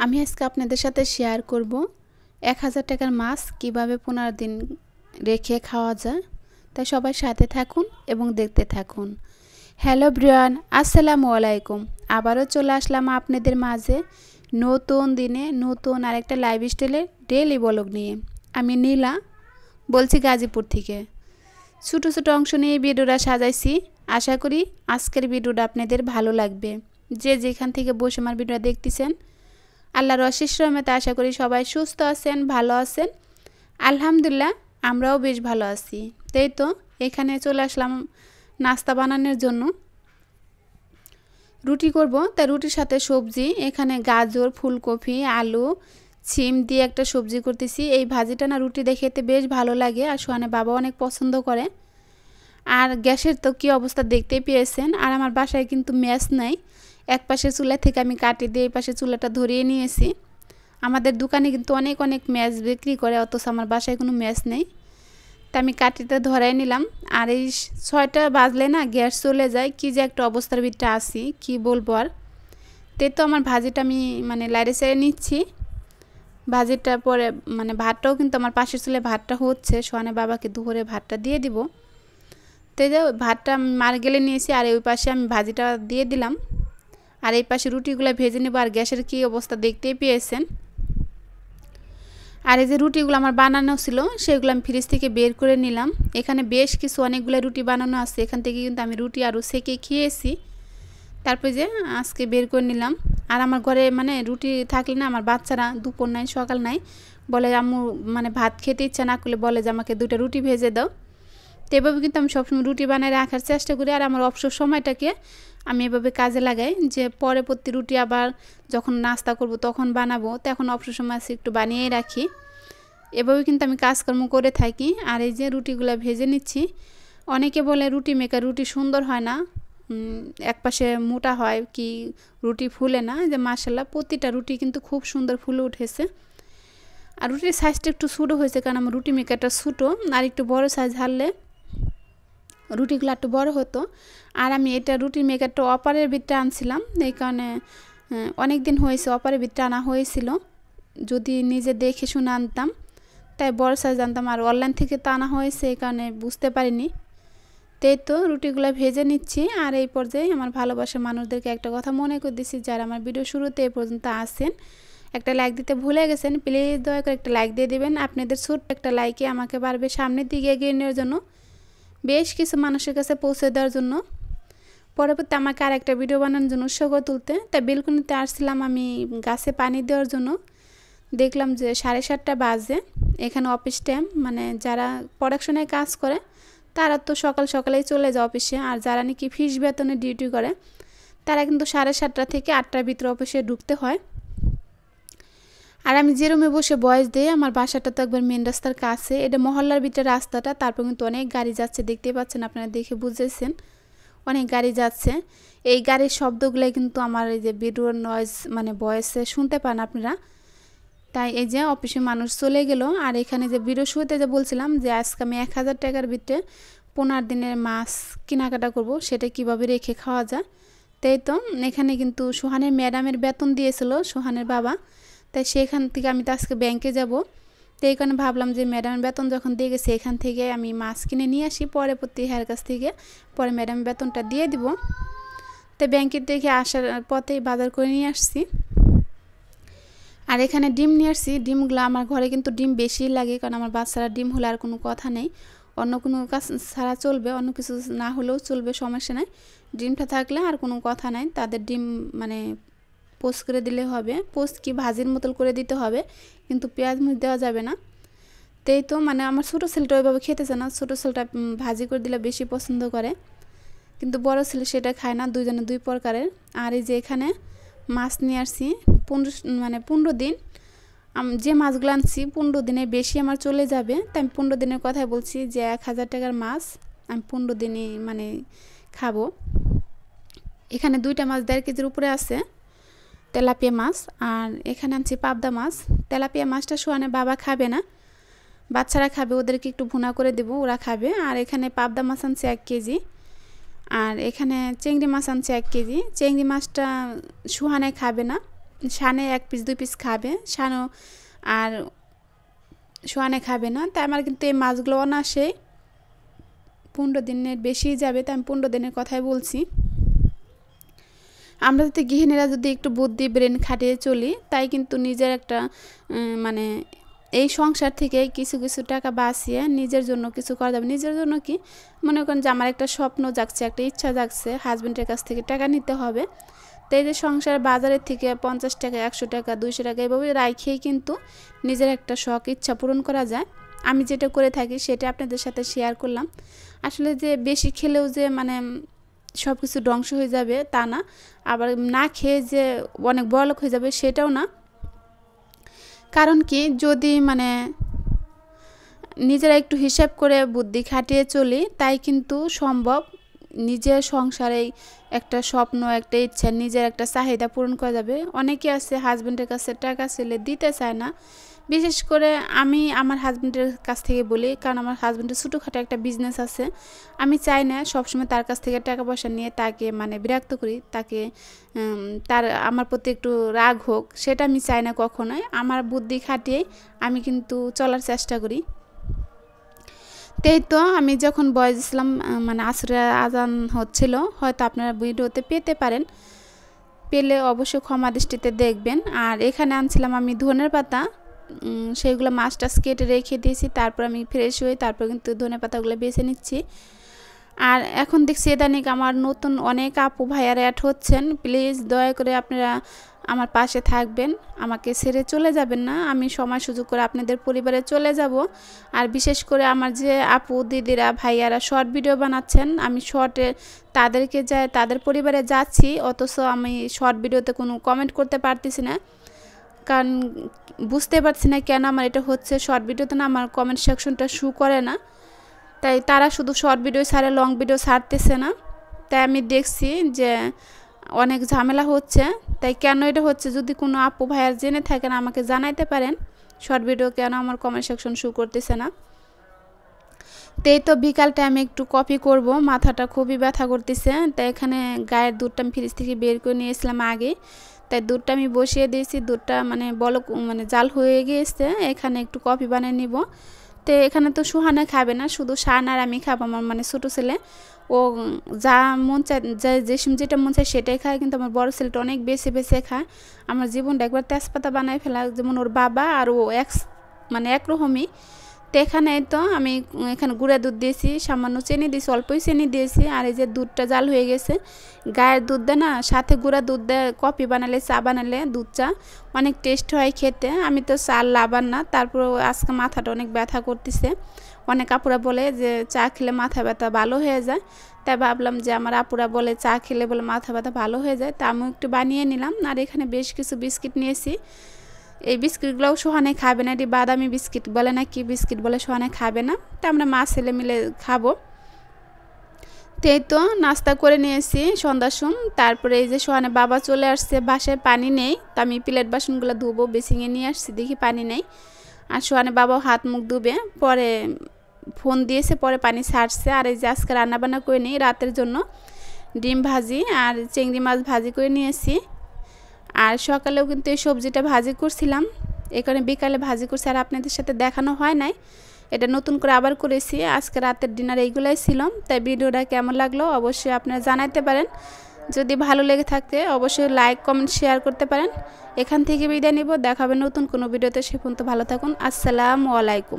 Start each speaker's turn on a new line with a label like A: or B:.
A: আমি আজকে আপনাদের সাথে শেয়ার করব 1000 টাকার মাছ কিভাবে 15 দিন রেখে খাওয়া যায়। তাই সবাই সাথে থাকুন এবং দেখতে থাকুন। হ্যালো ব্রিয়ান, আসসালামু আলাইকুম। আবারও চলে আসলাম আপনাদের মাঝে নতুন দিনে নতুন আরেকটা লাইভ স্টাইলের ডেইলি ব্লগ নিয়ে। আমি নীলা বলছি গাজীপুর থেকে। ছোট ছোট অংশ নিয়ে ভিডিওটা সাজাইছি। আশা করি আজকের ভিডিওটা আপনাদের ভালো লাগবে। যে যেখান থেকে বসে আমার ভিডিওটা দেখতেছেন, আল্লাহর অশেষ রহমতে আশা করি সবাই সুস্থ আছেন, ভালো আছেন। আলহামদুলিল্লাহ আমরাও বেশ ভালো আছি। তাই তো এখানে চলে আসলাম নাস্তা বানানোর জন্য। রুটি করব, তাই রুটির সাথে সবজি এখানে গাজর, ফুলকপি, আলু, সিম দিয়ে একটা সবজি করতেছি। এই ভাজিটা না রুটি দিয়ে খেতে বেশ ভালো লাগে, আর সোহানের বাবা অনেক পছন্দ করে। আর গ্যাসের তো কী অবস্থা দেখতেই পেয়েছেন। আর আমার বাসায় কিন্তু ম্যাচ নাই, এক পাশে চুলা থেকে আমি কাটি দিয়ে এই পাশে চুলাটা ধরিয়ে নিয়েছি। আমাদের দোকানে কিন্তু অনেক অনেক ম্যাচ বিক্রি করে, অথচ আমার বাসায় কোনো ম্যাচ নেই। তা আমি কাটিতে ধরাই নিলাম। আর এই 6টা বাজলে না গ্যাস চলে যায়, কি যে একটা অবস্থার ভিতরে আসি কি বলবো। আর তো আমার ভাজিটা আমি লাইরে সাইরে নিচ্ছি। ভাজিটা পরে ভাতটাও কিন্তু আমার পাশের চুলে ভাতটা হচ্ছে, সোহানের বাবাকে দুপুরে ভাতটা দিয়ে দিব। তো যে ভাতটা মার গেলে নিয়েছি, আর ওই পাশে আমি ভাজিটা দিয়ে দিলাম। আর এই পাশে রুটিগুলো ভেজে নেব। আর গ্যাসের কী অবস্থা দেখতেই পেয়েছেন। আর এই যে রুটিগুলো আমার বানানো ছিল, সেগুলো আমি ফ্রিজ থেকে বের করে নিলাম। এখানে বেশ কিছু অনেকগুলো রুটি বানানো আছে, এখান থেকে কিন্তু আমি রুটি আরও সেকে খেয়েছি। তারপরে যে আজকে বের করে নিলাম। আর আমার ঘরে রুটি থাকলে না আমার বাচ্চারা দুপুর নাই সকাল নাই বলে, আম্মু ভাত খেতে ইচ্ছা না করলে বলে যে আমাকে 2টা রুটি ভেজে দাও। তো এভাবে কিন্তু আমি সবসময় রুটি বানায় রাখার চেষ্টা করি। আর আমার অবসর সময়টাকে আমি এভাবে কাজে লাগাই, যে পরে প্রতি রুটি আবার যখন নাস্তা করব তখন বানাবো, তো এখন অবসর সময় একটু বানিয়েই রাখি। এভাবে কিন্তু আমি কাজকর্ম করে থাকি। আর এই যে রুটিগুলো ভেজে নিচ্ছি। অনেকে বলে রুটি মেকার রুটি সুন্দর হয় না, একপাশে মোটা হয়, কি রুটি ফুলে না। যে মাশাআল্লাহ প্রতিটা রুটি কিন্তু খুব সুন্দর ফুলে উঠেছে। আর রুটির সাইজটা একটু ছোটো হয়েছে, কারণ আমার রুটি মেকারটা ছোটো। আর একটু বড় সাইজ হারলে রুটিগুলো একটু বড় হতো। আর আমি এটা রুটির মেকারটা অপারের ভিতরে আনছিলাম, এই কারণে অনেক দিন হয়েছে অপারের ভিতরে আনা হয়েছিল। যদি নিজে দেখে শুনে আনতাম তাই বড় সাইজ আনতাম, আর অনলাইন থেকে তো আনা হয়েছে, এই কারণে বুঝতে পারিনি। তাই তো রুটিগুলো ভেজে নিচ্ছি। আর এই পর্যায়ে আমার ভালোবাসার মানুষদেরকে একটা কথা মনে করে দিচ্ছি, যারা আমার ভিডিও শুরুতে এই পর্যন্ত আসেন, একটা লাইক দিতে ভুলে গেছেন, প্লিজ দয়া করে একটা লাইক দিয়ে দেবেন। আপনাদের ছোট্ট একটা লাইকে আমাকে পারবে সামনের দিকে এগিয়ে নেওয়ার জন্য, বেশ কিছু মানুষের কাছে পৌঁছে দেওয়ার জন্য, পরবর্তী আমাকে আর একটা ভিডিও বানানোর জন্য উৎসাহ তুলতে। তাই বেলকনিতে আসছিলাম আমি গাছে পানি দেওয়ার জন্য। দেখলাম যে 7:30 বাজে। এখানে অফিস টাইম, যারা প্রোডাকশনে কাজ করে তারা তো সকাল সকালেই চলে যায় অফিসে, আর যারা নাকি ফিস বেতনে ডিউটি করে তারা কিন্তু 7:30 থেকে 8টার ভিতরে অফিসে ঢুকতে হয়। আর আমি যে রুমে বসে বয়স দিই, আমার বাসাটা তো একবার মেন রাস্তার কাছে, এটা মহল্লার ভিতরে রাস্তাটা। তারপর কিন্তু অনেক গাড়ি যাচ্ছে, দেখতে পাচ্ছেন আপনারা, দেখে বুঝেছেন অনেক গাড়ি যাচ্ছে। এই গাড়ির শব্দগুলোই কিন্তু আমার এই যে ভিডিওর নয়েজ ভয়েসে শুনতে পান আপনারা। তাই এই যে অফিসে মানুষ চলে গেল। আর এখানে যে ভিডিও শুরুতে যে বলছিলাম যে আজকে আমি 1000 টাকার ভিতরে 15 দিনের মাছ কেনাকাটা করব, সেটা কিভাবে রেখে খাওয়া যায়। তাই তো এখানে কিন্তু সোহানের ম্যাডামের বেতন দিয়েছিল সোহানের বাবা, তাই সেখান থেকে আমি তো আজকে ব্যাংকে যাব। তো এই কারণে ভাবলাম যে ম্যাডামের বেতন যখন দিয়ে গেছে, এখান থেকে আমি মাছ কিনে নিয়ে আসি, পরে প্রতি হ্যার কাছ থেকে পরে ম্যাডামের বেতনটা দিয়ে দিব। তো ব্যাংকের থেকে আসার পথেই বাজার করে নিয়ে আসছি। আর এখানে ডিম নিয়ে আসছি। ডিমগুলো আমার ঘরে কিন্তু ডিম বেশি লাগে, কারণ আমার বাচ্চারা ডিম হলে আর কোনো কথা নেই, অন্য কোনো কাজ ছাড়া চলবে, অন্য কিছু না হলেও চলবে, সমস্যা নেই। ডিমটা থাকলে আর কোনো কথা নাই। তাদের ডিম পোস্ট করে দিলে হবে, পোস্ট কি ভাজির মতন করে দিতে হবে, কিন্তু পেঁয়াজ মুচ দেওয়া যাবে না। তাই তো আমার ছোটো ছেলেটা ওইভাবে খেতে চায় না, ছোটো ছেলেটা ভাজি করে দিলে বেশি পছন্দ করে, কিন্তু বড় ছেলে সেটা খায় না, দুইজনে দুই প্রকারের। আর এই যে এখানে মাছ নিয়ে আসছি 15 দিন। যে মাছগুলো আনছি 15 দিনে বেশি আমার চলে যাবে, তাই আমি 15 দিনের কথাই বলছি, যে 1000 টাকার মাছ আমি 15 দিনই খাবো। এখানে 2টা মাছ 1.5 কেজির উপরে আছে, তেলাপিয়া মাছ। আর এখানে আনছি পাবদা মাছ। তেলাপিয়া মাছটা সোহানের বাবা খাবে না, বাচ্চারা খাবে, ওদেরকে একটু ভুনা করে দেবো, ওরা খাবে। আর এখানে পাবদা মাছ আনছি 1 কেজি। আর এখানে চিংড়ি মাছ আনছি 1 কেজি। চিংড়ি মাছটা সোহানে খাবে না, শানে 1 পিস 2 পিস খাবে, শানও আর সোহানে খাবে না। তাই আমার কিন্তু এই মাছগুলো অনায়াসে 15 দিনের বেশি যাবে, তাই আমি 15 দিনের কথাই বলছি। আমরা যদি গৃহিণীরা যদি একটু বুদ্ধি ব্রেন খাটিয়ে চলি, তাই কিন্তু নিজের একটা মানে এই সংসার থেকে কিছু কিছু টাকা বাঁচিয়ে নিজের জন্য কিছু করা যাবে। নিজের জন্য কি মনে করেন যে আমার একটা স্বপ্ন জাগছে, একটা ইচ্ছা জাগছে, হাজব্যান্ডের কাছ থেকে টাকা নিতে হবে। তো এই যে সংসার বাজারের থেকে 50 টাকা 100 টাকা 200 টাকা এভাবে রাখেই কিন্তু নিজের একটা শখ ইচ্ছা পূরণ করা যায়। আমি যেটা করে থাকি সেটা আপনাদের সাথে শেয়ার করলাম। আসলে যে বেশি খেলেও যে মানে সব কিছু ধ্বংস হয়ে যাবে তা না, আবার না খেয়ে যে অনেক বড়লোক হয়ে যাবে সেটাও না। কারণ কি যদি মানে নিজেরা একটু হিসাব করে বুদ্ধি খাটিয়ে চলি, তাই কিন্তু সম্ভব নিজের সংসারে একটা স্বপ্ন, একটা ইচ্ছা, নিজের একটা চাহিদা পূরণ করা যাবে। অনেকে আছে হাজব্যান্ডের কাছে টাকা চাইলে দিতে চায় না। বিশেষ করে আমি আমার হাজব্যান্ডের কাছ থেকে বলি, কারণ আমার হাজব্যান্ডের ছোটোখাটো একটা বিজনেস আছে। আমি চাই না সবসময় তার কাছ থেকে টাকা পয়সা নিয়ে তাকে মানে বিরক্ত করি, তাকে তার আমার প্রতি একটু রাগ হোক, সেটা আমি চাই না কখনোই। আমার বুদ্ধি খাটিয়ে আমি কিন্তু চলার চেষ্টা করি। তাই তো আমি যখন বয়স দিয়েছিলাম মানে আসরের আজান হচ্ছিল, হয়তো আপনারা ভিডিওতে পেতে পারেন, পেলে অবশ্যই ক্ষমা দৃষ্টিতে দেখবেন। আর এখানে আনছিলাম আমি ধনের পাতা, সেইগুলো মাছটা কেটে রেখে দিয়েছি। তারপর আমি ফ্রেশ হয়ে তারপর কিন্তু ধনে পাতাগুলো বেছে নিচ্ছি। আর এখন দেখছি ইদানিং আমার নতুন অনেক আপু ভাইয়ারা অ্যাড হচ্ছেন। প্লিজ দয়া করে আপনারা আমার পাশে থাকবেন, আমাকে ছেড়ে চলে যাবেন না। আমি সময় সুযোগ করে আপনাদের পরিবারে চলে যাব। আর বিশেষ করে আমার যে আপু দিদিরা ভাইয়ারা শর্ট ভিডিও বানাচ্ছেন, আমি শর্টে তাদেরকে তাদের পরিবারে যাচ্ছি, অথচ আমি শর্ট ভিডিওতে কোনো কমেন্ট করতে পারতেছি না। কারণ বুঝতে পারছি না কেন আমার এটা হচ্ছে। শর্ট ভিডিওতে না আমার কমেন্ট সেকশনটা শো করে না, তাই তারা শুধু শর্ট ভিডিও ছাড়ে, লং ভিডিও ছাড়তেছে না। তাই আমি দেখছি যে অনেক ঝামেলা হচ্ছে। তাই কেন এটা হচ্ছে, যদি কোনো আপু ভাইয়ার জেনে থাকেন আমাকে জানাইতে পারেন, শর্ট ভিডিও কেন আমার কমেন্ট সেকশন শো করতেছে না। তাই তো বিকালটা আমি একটু কফি করব, মাথাটা খুবই ব্যথা করতেছে। তাই এখানে গায়ের দুধটা আমি ফ্রিজ থেকে বের করে নিয়েছিলাম আগে, তাই দুধটা আমি বসিয়ে দিয়েছি। দুধটা মানে মানে জাল হয়ে গিয়েছে, এখানে একটু কফি বানিয়ে নিব। তো এখানে তো সুহানা খাবে না, শুধু শান আর আমি খাবো। আমার মানে ছোটো ছেলে ও যা মন চায়, যেটা মন চায় সেটাই খায়, কিন্তু আমার বড় ছেলেটা অনেক বেছে বেছে খায়। আমার জীবনটা একবার তেজপাতা বানায় ফেলা, যেমন ওর বাবা আর ও মানে একরকমই। তো এখানে তো আমি এখানে গুঁড়া দুধ দিয়েছি, সামান্য চিনি দিয়েছি, অল্পই চিনি দিয়েছি। আর এই যে দুধটা জাল হয়ে গেছে, গায়ের দুধ দেয় না, সাথে গুঁড়া দুধ দেয় কফি বানালে, চা বানালে, দুধ চা অনেক টেস্ট হয় খেতে। আমি তো চা লাভার না, তারপর আজকে মাথাটা অনেক ব্যথা করতেছে। অনেক আপুরা বলে যে চা খেলে মাথা ব্যথা ভালো হয়ে যায়, তাই ভাবলাম যে আমার আপুরা বলে চা খেলে বলে মাথা ব্যথা ভালো হয়ে যায়, তা আমিও একটু বানিয়ে নিলাম। আর এখানে বেশ কিছু বিস্কিট নিয়েছি। এই বিস্কিটগুলোও সোহানে খাবে না, এটি বাদামি বিস্কিট বলে না কি বিস্কিট বলে, সোহানে খাবে না। তা আমরা মা ছেলে মিলে খাবো। তাই তো নাস্তা করে নিয়েছি সন্ধ্যার সময়। তারপরে এই যে সোহানে বাবা চলে আসছে, বাসায় পানি নেই, তা আমি প্লেট বাসনগুলো ধুবো, বেসিংয়ে নিয়ে আসছি, দেখি পানি নেই। আর সোহানে বাবাও হাত মুখ ধুবে, পরে ফোন দিয়েছে, পরে পানি ছাড়ছে। আর এই যে আজকে রান্নাবান্না করে নিই রাতের জন্য, ডিম ভাজি আর চিংড়ি মাছ ভাজি করে নিয়েছি। আর সকালেও কিন্তু এই সবজিটা ভাজি করছিলাম, এখানে বিকালে ভাজি করছি, আর আপনাদের সাথে দেখানো হয় নাই, এটা নতুন করে আবার করেছি। আজকে রাতের ডিনার এইগুলাই ছিল। তাই ভিডিওটা কেমন লাগলো অবশ্যই আপনারা জানাতে পারেন। যদি ভালো লেগে থাকে অবশ্যই লাইক কমেন্ট শেয়ার করতে পারেন। এখান থেকে বিদায় নিব, দেখা হবে নতুন কোনো ভিডিওতে। সে পর্যন্ত ভালো থাকুন। আসসালামু আলাইকুম।